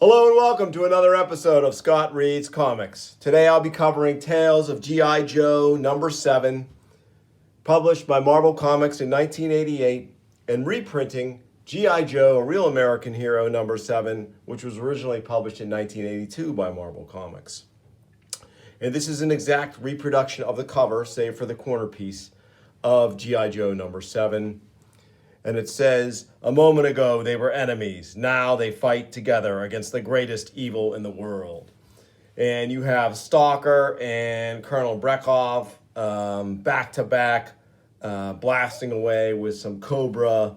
Hello and welcome to another episode of Scott Reads Comics. Today I'll be covering Tales of G.I. Joe number 7, published by Marvel Comics in 1988, and reprinting G.I. Joe, A Real American Hero number 7, which was originally published in 1982 by Marvel Comics. And this is an exact reproduction of the cover, save for the corner piece, of G.I. Joe number 7. And it says, a moment ago they were enemies. Now they fight together against the greatest evil in the world. And you have Stalker and Colonel Brekhov back to back, blasting away with some Cobra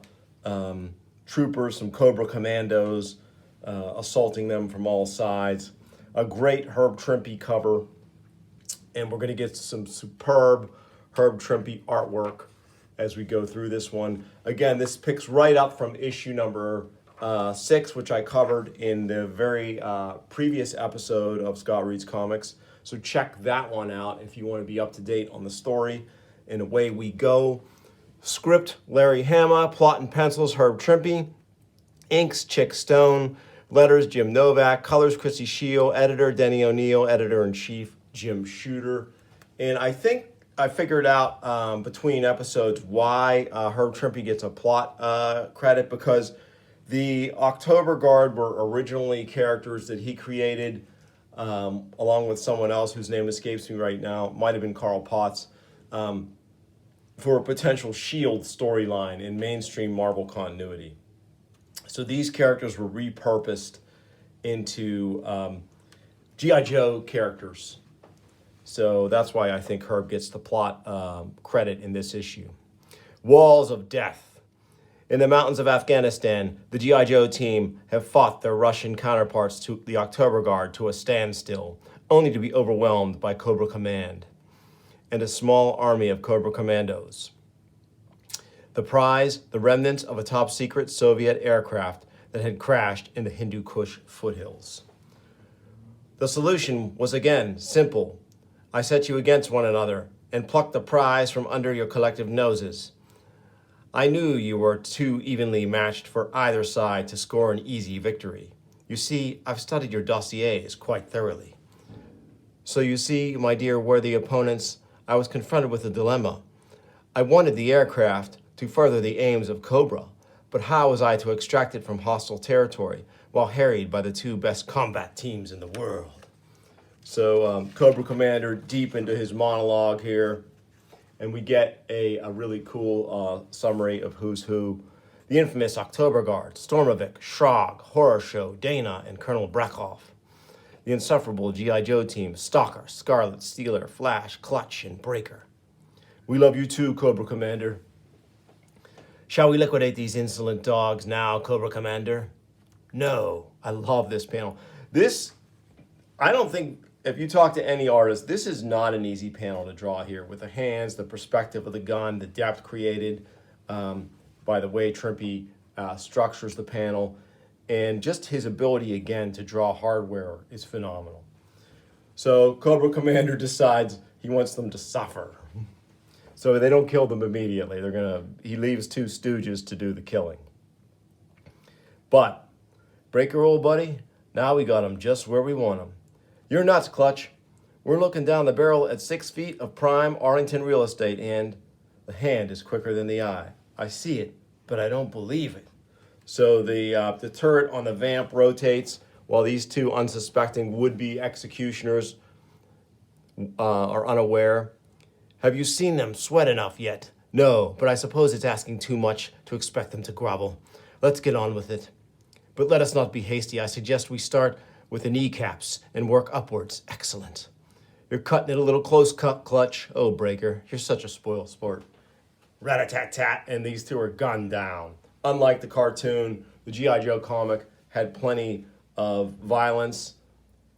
troopers, some Cobra commandos, assaulting them from all sides. A great Herb Trimpe cover. And we're going to get some superb Herb Trimpe artwork as we go through this one. Again, this picks right up from issue number 6, which I covered in the very previous episode of Scott Reads Comics. So check that one out if you want to be up to date on the story. And away we go. Script, Larry Hama. Plot and pencils, Herb Trimpe. Inks, Chick Stone. Letters, Jim Novak. Colors, Chrissy Shield. Editor, Denny O'Neil. Editor-in-Chief, Jim Shooter. And I think I figured out between episodes why Herb Trimpe gets a plot credit, because the October Guard were originally characters that he created along with someone else whose name escapes me right now. Might have been Carl Potts, for a potential S.H.I.E.L.D. storyline in mainstream Marvel continuity. So these characters were repurposed into G.I. Joe characters. So that's why I think Herb gets the plot credit in this issue. Walls of Death. In the mountains of Afghanistan, the G.I. Joe team have fought their Russian counterparts to the October Guard to a standstill, only to be overwhelmed by Cobra Command and a small army of Cobra Commandos. The prize, the remnants of a top-secret Soviet aircraft that had crashed in the Hindu Kush foothills. The solution was again simple. I set you against one another and plucked the prize from under your collective noses. I knew you were too evenly matched for either side to score an easy victory. You see, I've studied your dossiers quite thoroughly. So you see, my dear worthy opponents, I was confronted with a dilemma. I wanted the aircraft to further the aims of Cobra, but how was I to extract it from hostile territory while harried by the two best combat teams in the world? So Cobra Commander deep into his monologue here, and we get a really cool summary of who's who. The infamous October Guard, Stormovik, Shrog, Horror Show, Dana, and Colonel Brekhov. The insufferable G.I. Joe team, Stalker, Scarlet, Steeler, Flash, Clutch, and Breaker. We love you too, Cobra Commander. Shall we liquidate these insolent dogs now, Cobra Commander? No. I love this panel. I don't think, if you talk to any artist, this is not an easy panel to draw here, with the hands, the perspective of the gun, the depth created by the way Trimpe structures the panel, and just his ability, again, to draw hardware is phenomenal. So Cobra Commander decides he wants them to suffer. So they don't kill them immediately. He leaves two stooges to do the killing. But, Breaker, old buddy, now we got him just where we want him. You're nuts, Clutch. We're looking down the barrel at 6 feet of prime Arlington real estate, and the hand is quicker than the eye. I see it, but I don't believe it. So the turret on the vamp rotates while these two unsuspecting would-be executioners are unaware. Have you seen them sweat enough yet? No, but I suppose it's asking too much to expect them to grovel. Let's get on with it. But let us not be hasty. I suggest we start with the kneecaps and work upwards. Excellent. You're cutting it a little close, Clutch. Oh, Breaker, you're such a spoiled sport. Rat-a-tat-tat, and these two are gunned down. Unlike the cartoon, the G.I. Joe comic had plenty of violence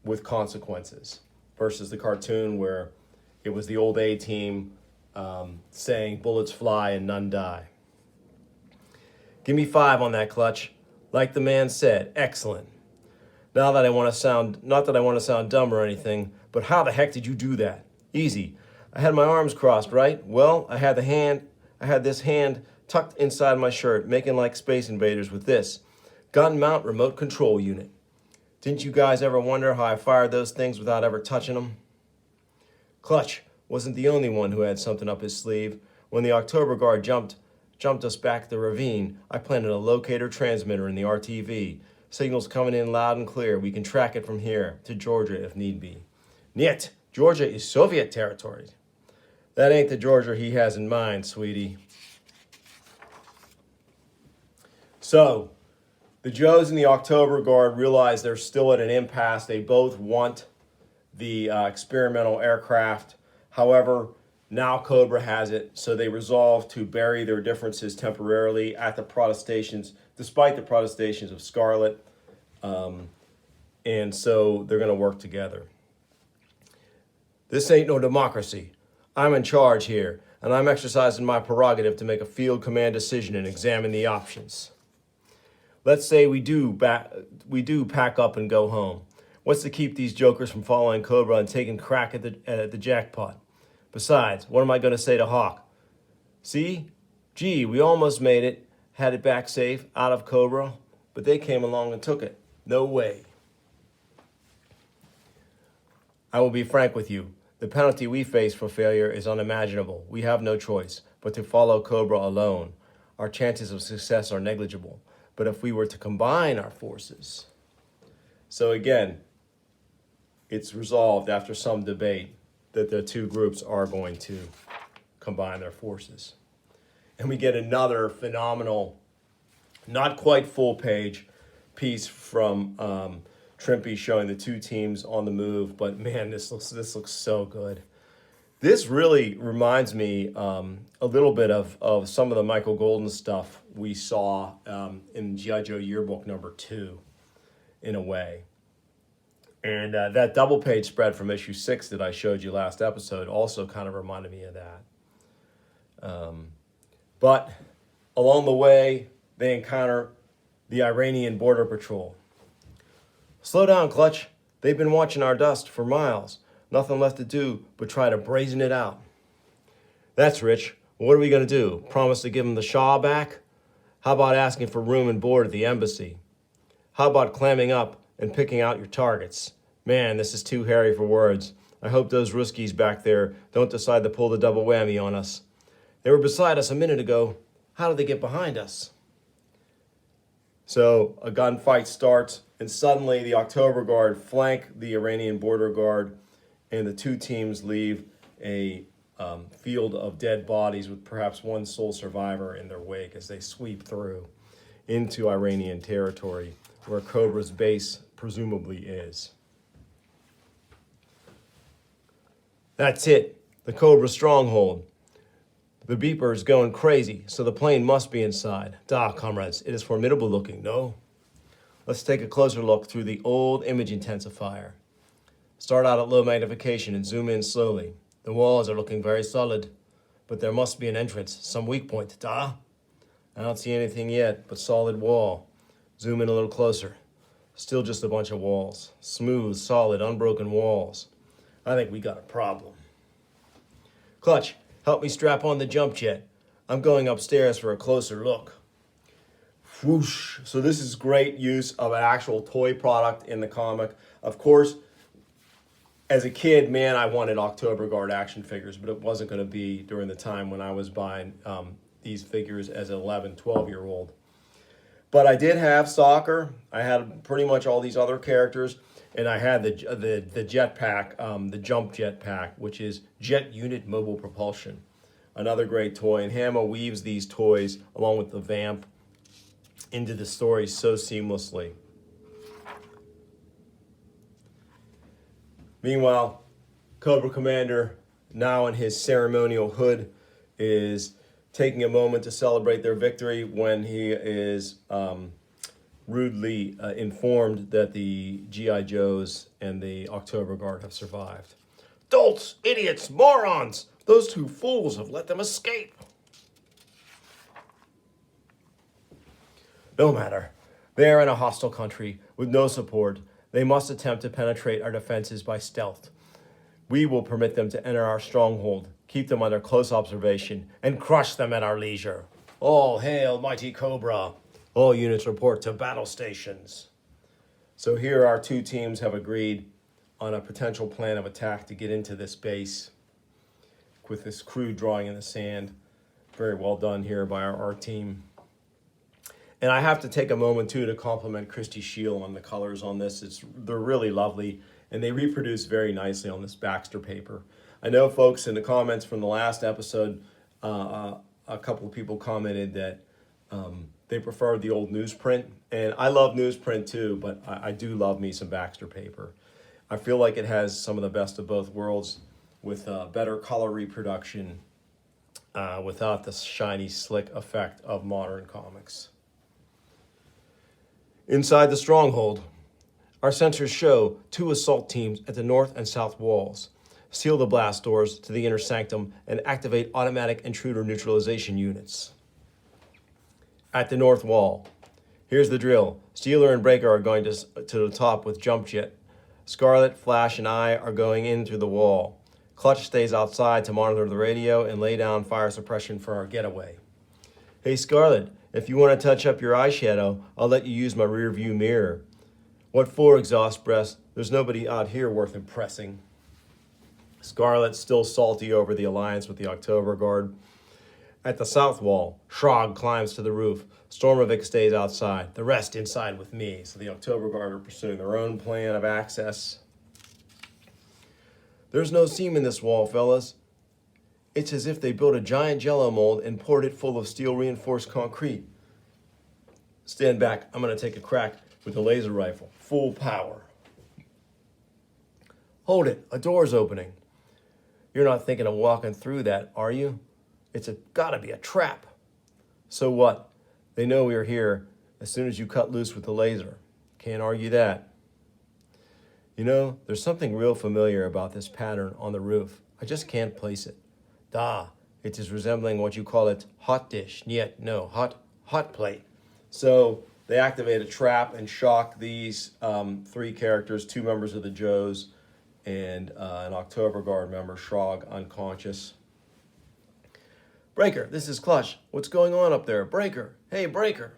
with consequences versus the cartoon where it was the old A-team saying bullets fly and none die. Give me 5 on that, Clutch. Like the man said, excellent. Not that I want to sound dumb or anything, but how the heck did you do that? Easy. I had my arms crossed, right? Well, I had this hand tucked inside my shirt, making like Space Invaders with this gun mount remote control unit. Didn't you guys ever wonder how I fired those things without ever touching them? Clutch wasn't the only one who had something up his sleeve. When the October Guard jumped us back the ravine, I planted a locator transmitter in the RTV. Signals coming in loud and clear. We can track it from here to Georgia if need be. Niet, Georgia is Soviet territory. That ain't the Georgia he has in mind, sweetie. So, the Joes and the October Guard realize they're still at an impasse. They both want the experimental aircraft. However, now Cobra has it, so they resolve to bury their differences temporarily at the protestations, despite the protestations of Scarlet. And so they're going to work together. This ain't no democracy. I'm in charge here, and I'm exercising my prerogative to make a field command decision and examine the options. Let's say we do pack up and go home. What's to keep these jokers from following Cobra and taking crack at the jackpot? Besides, what am I going to say to Hawk? See? Gee, we almost made it, had it back safe, out of Cobra, but they came along and took it. No way. I will be frank with you. The penalty we face for failure is unimaginable. We have no choice but to follow Cobra alone. Our chances of success are negligible. But if we were to combine our forces... So again, it's resolved after some debate that the two groups are going to combine their forces. And we get another phenomenal, not quite full page piece from Trimpe showing the two teams on the move. But man, this looks so good. This really reminds me a little bit of some of the Michael Golden stuff we saw in G.I. Joe Yearbook number 2, in a way. And that double page spread from issue 6 that I showed you last episode also kind of reminded me of that. But along the way, they encounter the Iranian border patrol. Slow down, Clutch. They've been watching our dust for miles. Nothing left to do but try to brazen it out. That's rich. What are we going to do? Promise to give them the Shah back? How about asking for room and board at the embassy? How about clamming up and picking out your targets? Man, this is too hairy for words. I hope those Ruskies back there don't decide to pull the double whammy on us. They were beside us a minute ago. How did they get behind us? So a gunfight starts, and suddenly the October Guard flank the Iranian border guard, and the two teams leave a field of dead bodies with perhaps one sole survivor in their wake as they sweep through into Iranian territory, where Cobra's base presumably is. That's it, the Cobra stronghold. The beeper is going crazy, so the plane must be inside. Comrades, it is formidable looking, no? Let's take a closer look through the old image intensifier. Start out at low magnification and zoom in slowly. The walls are looking very solid, but there must be an entrance, some weak point. I don't see anything yet, but solid wall. Zoom in a little closer. Still just a bunch of walls. Smooth, solid, unbroken walls. I think we got a problem. Clutch, help me strap on the jump jet. I'm going upstairs for a closer look. Whoosh. So this is great use of an actual toy product in the comic. Of course, as a kid, man, I wanted October Guard action figures, but it wasn't going to be during the time when I was buying these figures as an 11, 12-year-old. But I did have Soccer. I had pretty much all these other characters, and I had the jetpack, the jump jetpack, which is Jet Unit Mobile Propulsion. Another great toy, and Hama weaves these toys along with the Vamp into the story so seamlessly. Meanwhile, Cobra Commander, now in his ceremonial hood, is taking a moment to celebrate their victory when he is rudely informed that the G.I. Joes and the October Guard have survived. Dolts, idiots, morons! Those two fools have let them escape. No matter. They are in a hostile country with no support. They must attempt to penetrate our defenses by stealth. We will permit them to enter our stronghold, keep them under close observation, and crush them at our leisure. All hail, mighty Cobra. All units report to battle stations. So here our two teams have agreed on a potential plan of attack to get into this base with this crude drawing in the sand. Very well done here by our team. And I have to take a moment too to compliment Christy Shield on the colors on this. They're really lovely, and they reproduce very nicely on this Baxter paper. I know, folks, in the comments from the last episode, a couple of people commented that they preferred the old newsprint, and I love newsprint too, but I do love me some Baxter paper. I feel like it has some of the best of both worlds with better color reproduction without the shiny, slick effect of modern comics. Inside the stronghold, our sensors show two assault teams at the north and south walls. Seal the blast doors to the inner sanctum and activate automatic intruder neutralization units. At the north wall, here's the drill. Steeler and Breaker are going to the top with jump jet. Scarlet, Flash, and I are going in through the wall. Clutch stays outside to monitor the radio and lay down fire suppression for our getaway. Hey, Scarlet, if you want to touch up your eyeshadow, I'll let you use my rear view mirror. What for, Exhaust Breath? There's nobody out here worth impressing. Scarlet's still salty over the alliance with the October Guard. At the south wall, Shrog climbs to the roof. Stormovic stays outside, the rest inside with me. So the October Guard are pursuing their own plan of access. There's no seam in this wall, fellas. It's as if they built a giant jello mold and poured it full of steel-reinforced concrete. Stand back. I'm going to take a crack with the laser rifle. Full power. Hold it. A door's opening. You're not thinking of walking through that, are you? It's gotta be a trap. So what? They know we're here as soon as you cut loose with the laser. Can't argue that. You know, there's something real familiar about this pattern on the roof. I just can't place it. It is resembling what you call it hot dish. Niet, no, hot plate. So they activate a trap and shock these three characters, two members of the Joes, and an October Guard member, Shrog, unconscious. Breaker, this is Clutch. What's going on up there? Breaker, hey, Breaker.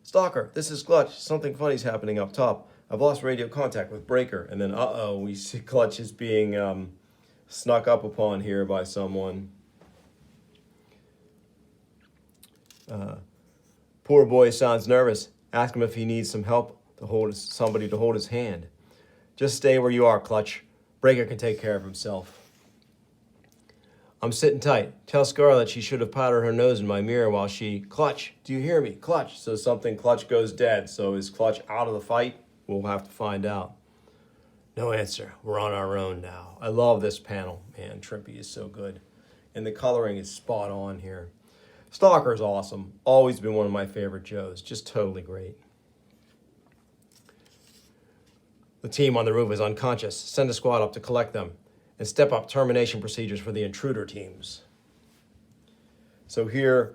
Stalker, this is Clutch. Something funny's happening up top. I've lost radio contact with Breaker. And then, we see Clutch is being snuck up upon here by someone. Poor boy sounds nervous. Ask him if he needs some help somebody to hold his hand. Just stay where you are, Clutch. Breaker can take care of himself. I'm sitting tight. Tell Scarlet she should have powdered her nose in my mirror while she... Clutch, do you hear me? Clutch. So Clutch goes dead. So is Clutch out of the fight? We'll have to find out. No answer. We're on our own now. I love this panel. Man, Trimpe is so good. And the coloring is spot on here. Stalker's awesome. Always been one of my favorite Joes. Just totally great. The team on the roof is unconscious. Send a squad up to collect them and step up termination procedures for the intruder teams. So here,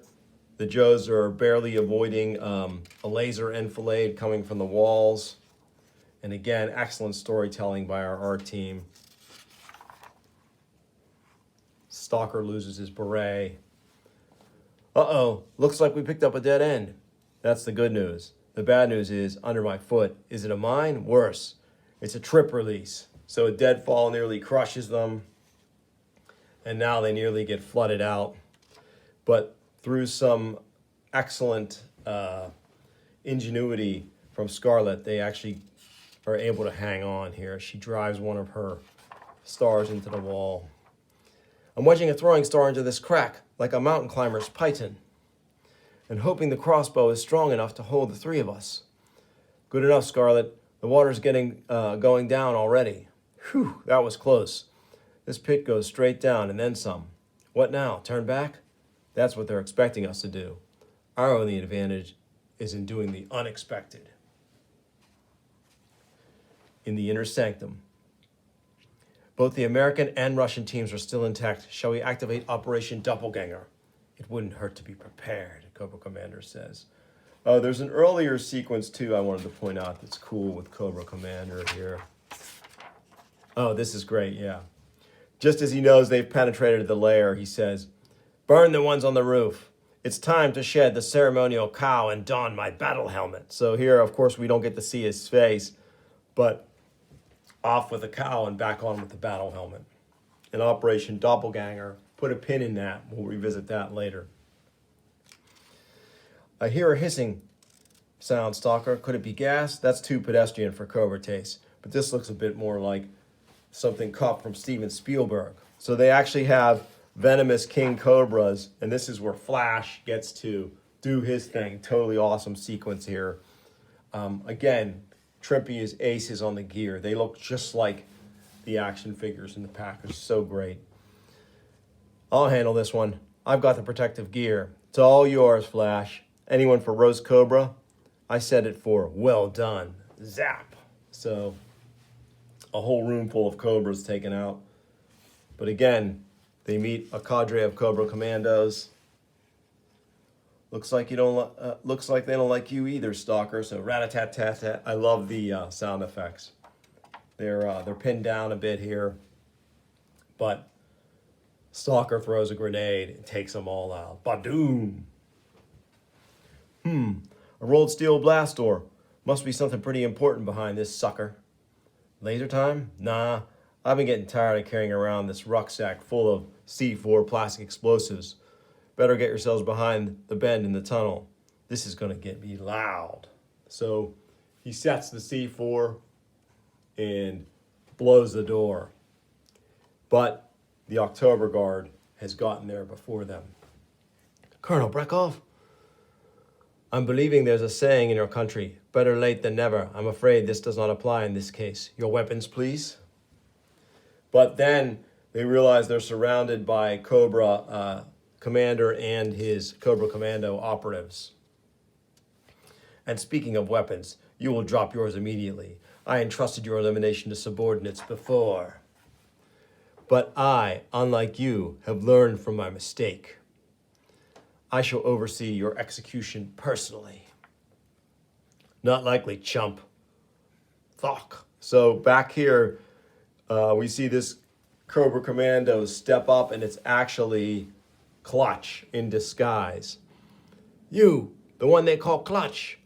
the Joes are barely avoiding a laser enfilade coming from the walls. And again, excellent storytelling by our team. Stalker loses his beret. Looks like we picked up a dead end. That's the good news. The bad news is, under my foot, is it a mine? Worse, it's a trip release. So a deadfall nearly crushes them, and now they nearly get flooded out. But through some excellent ingenuity from Scarlet, they actually are able to hang on here. She drives one of her stars into the wall. I'm wedging a throwing star into this crack, like a mountain climber's python, and hoping the crossbow is strong enough to hold the three of us. Good enough, Scarlet. The water's going down already. Whew, that was close. This pit goes straight down and then some. What now? Turn back? That's what they're expecting us to do. Our only advantage is in doing the unexpected. In the inner sanctum, both the American and Russian teams are still intact. Shall we activate Operation Doppelganger? It wouldn't hurt to be prepared, Cobra Commander says. There's an earlier sequence, too, I wanted to point out that's cool with Cobra Commander here. Oh, this is great, yeah. Just as he knows they've penetrated the lair, he says, burn the ones on the roof. It's time to shed the ceremonial cowl and don my battle helmet. So here, of course, we don't get to see his face, but off with the cowl and back on with the battle helmet. In Operation Doppelganger, put a pin in that. We'll revisit that later. I hear a hissing sound, Stalker. Could it be gas? That's too pedestrian for Cobra taste. But this looks a bit more like something caught from Steven Spielberg. So they actually have venomous king cobras, and this is where Flash gets to do his thing. Totally awesome sequence here. Again, Trippy is aces on the gear. They look just like the action figures in the package. So great. I'll handle this one. I've got the protective gear. It's all yours, Flash. Anyone for Rose Cobra? I said it for well done. Zap. So a whole room full of Cobras taken out. But again, they meet a cadre of Cobra Commandos. Looks like they don't like you either, Stalker. So rat-a-tat-tat-tat. I love the sound effects. They're pinned down a bit here, but Stalker throws a grenade and takes them all out. Badoom! A rolled steel blast door. Must be something pretty important behind this sucker. Laser time? Nah, I've been getting tired of carrying around this rucksack full of C4 plastic explosives. Better get yourselves behind the bend in the tunnel. This is going to get me loud. So he sets the C4 and blows the door. But the October Guard has gotten there before them. Colonel Brekov? I'm believing there's a saying in your country, better late than never. I'm afraid this does not apply in this case. Your weapons, please. But then they realize they're surrounded by Cobra Commander and his Cobra Commando operatives. And speaking of weapons, you will drop yours immediately. I entrusted your elimination to subordinates before. But I, unlike you, have learned from my mistake. I shall oversee your execution personally. Not likely, chump. Thok. So back here, we see this Cobra Commando step up, and it's actually Clutch in disguise. You, the one they call Clutch.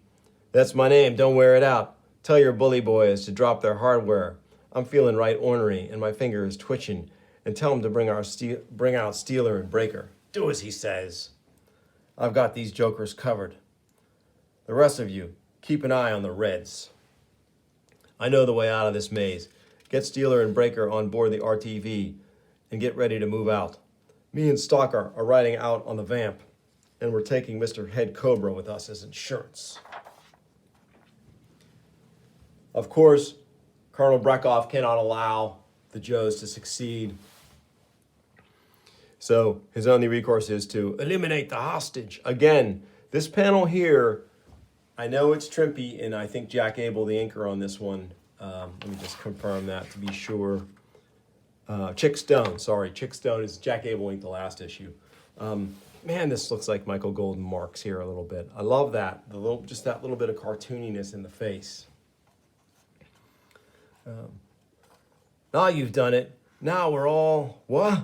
That's my name, don't wear it out. Tell your bully boys to drop their hardware. I'm feeling right ornery, and my finger is twitching. And tell them to bring out Steeler and Breaker. Do as he says. I've got these jokers covered. The rest of you, keep an eye on the Reds. I know the way out of this maze. Get Steeler and Breaker on board the RTV and get ready to move out. Me and Stalker are riding out on the Vamp, and we're taking Mr. Head Cobra with us as insurance. Of course, Colonel Brekov cannot allow the Joes to succeed. So his only recourse is to eliminate the hostage. Again, this panel here, I know it's Trippy, and I think Jack Abel, the inker on this one. Let me just confirm that to be sure. Chick Stone is Jack Abel inked the last issue. Man, this looks like Michael Golden marks here a little bit. I love that, just that little bit of cartooniness in the face. Now you've done it. Now we're all, what?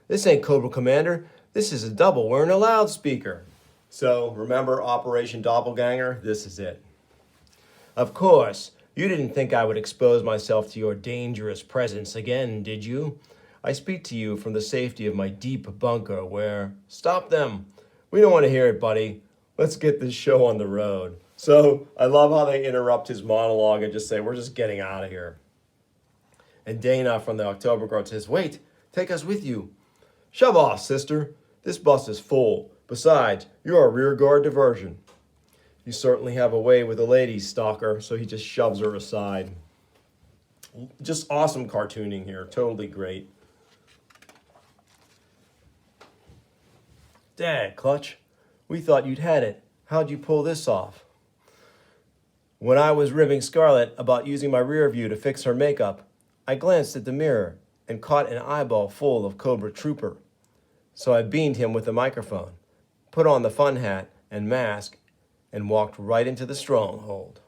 This ain't Cobra Commander. This is a double wearing a loudspeaker. So remember Operation Doppelganger? This is it. Of course, you didn't think I would expose myself to your dangerous presence again, did you? I speak to you from the safety of my deep bunker where, stop them. We don't want to hear it, buddy. Let's get this show on the road. So I love how they interrupt his monologue and just say, we're just getting out of here. And Dana from the October Guard says, wait, take us with you. Shove off, sister. This bus is full. Besides, you're a rear guard diversion. You certainly have a way with the ladies, Stalker, so he just shoves her aside. Just awesome cartooning here. Totally great. Dad, Clutch, we thought you'd had it. How'd you pull this off? When I was ribbing Scarlet about using my rear view to fix her makeup, I glanced at the mirror and caught an eyeball full of Cobra Trooper. So I beamed him with the microphone, put on the fun hat and mask, and walked right into the stronghold.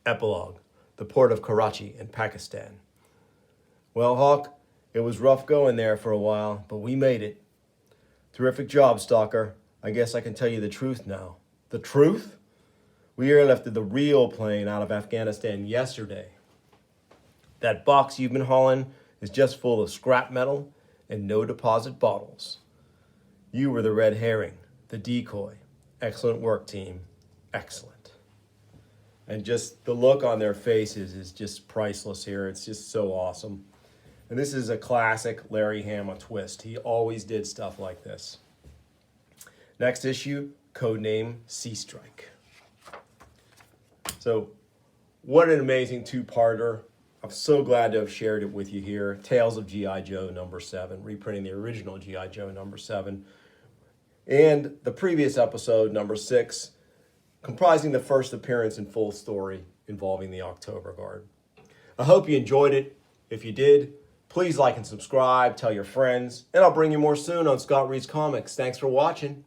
Epilogue, the port of Karachi in Pakistan. Well, Hawk, it was rough going there for a while, but we made it. Terrific job, Stalker. I guess I can tell you the truth now. The truth? We airlifted the real plane out of Afghanistan yesterday. That box you've been hauling is just full of scrap metal and no deposit bottles. You were the red herring, the decoy. Excellent work, team. Excellent. And just the look on their faces is just priceless here. It's just so awesome. And this is a classic Larry Hama twist. He always did stuff like this. Next issue, codename Sea Strike. So, what an amazing two-parter. I'm so glad to have shared it with you here. Tales of G.I. Joe #7, reprinting the original G.I. Joe #7. And the previous episode, #6, comprising the first appearance in full story involving the October Guard. I hope you enjoyed it. If you did, please like and subscribe, tell your friends, and I'll bring you more soon on Scott Reads Comics. Thanks for watching.